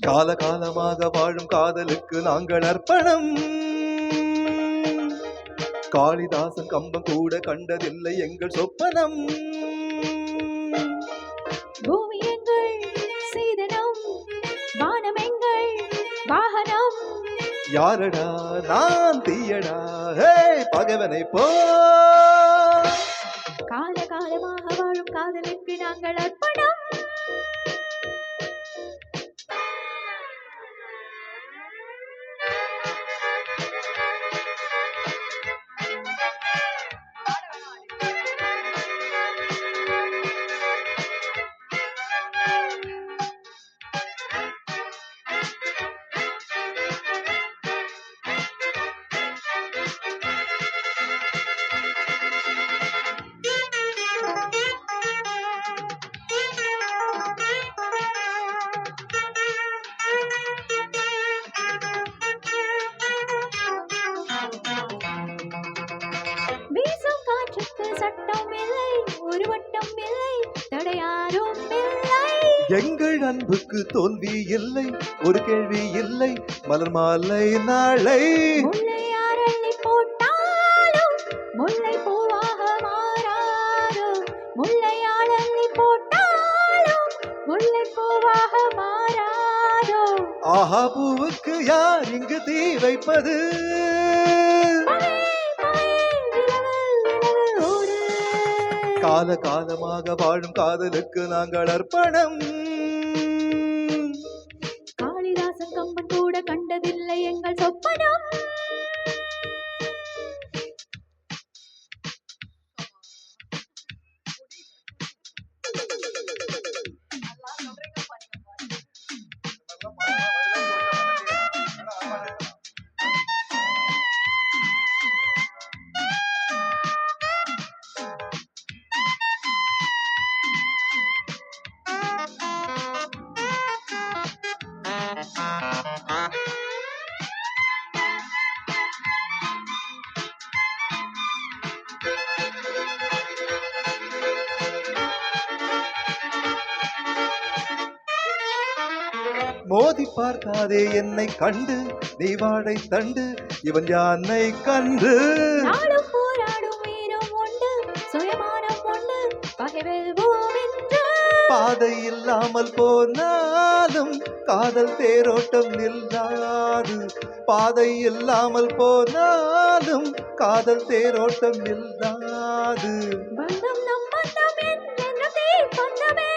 கால காலமாக வாழும் காதலுக்கு நாங்கள் அர்ப்பணம். காளிதாசன் கம்பம் கூட கண்டதில்லை எங்கள் சொப்பனம். பூமி எங்கள் சீதனம், வானம் எங்கள் வாகனம். யாரடா நான் தீயடா பகவனை போ. கால காலமாக வாழும் காதலுக்கு நாங்கள் அர்ப்பணம். சட்டம் இல்லை, ஒரு வட்டம் இல்லை, தடையாரும் இல்லை. எங்கள் அன்புக்கு தோல்வி இல்லை, ஒரு கேள்வி இல்லை, மலர் மாலை நாளை. முல்லை அரளி போட்டாலும் முல்லை பூவாக மாறாதோ, முல்லை அரளி போட்டாலும் முல்லை பூவாக மாறாதோ. ஆஹா பூவுக்கு யார் இங்கு தீ வைப்பது? கால காலமாக வாழும் காதலுக்கு நாங்கள் அர்ப்பணம். காளிதாசன் கம்பன் கூட கண்டதில்லை எங்கள் சொப்பனம். மோதி பார்க்காதே என்னை கண்டு, நீ வாழை தண்டு, இவன் யானை கண்டு. நாளும் போராடும் வீரம் உண்டு, சுயமானம் உண்டு, பகைவெல்வோம் என்று. பாதை இல்லாமல் போனாலும் காதல் தேரோட்டம் நில்லாது. பாதை இல்லாமல் போனாலும் காதல் தேரோட்டம் நில்லாது. பந்தம் நம் பந்தம் என்றே பந்தமே.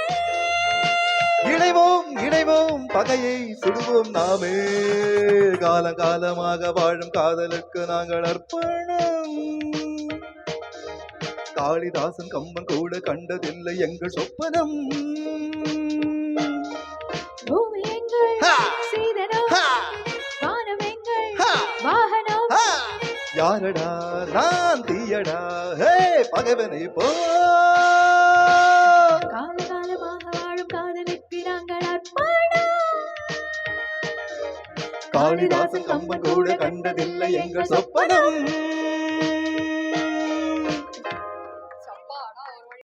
இணைவோம் இணைவோம் பகையை சுடுவோம் நாமே. காலகாலமாக வாழும் காதலுக்கு நாங்கள் அர்ப்பணம். காளிதாசன் கம்பன் கூட கண்டதில்லை எங்கள் சொப்பனம். பூமி எங்கள் சீதனம், வானம் எங்கள் வாகனம். யாரடா நான் தீயடா பகவனை போ. காலகாலமாக வாழும் காதலுக்கு நாங்கள் அர்ப்பணம். காளிதாசன் கம்பன் கூட கண்டதில்லை எங்கள் சொப்பனம்.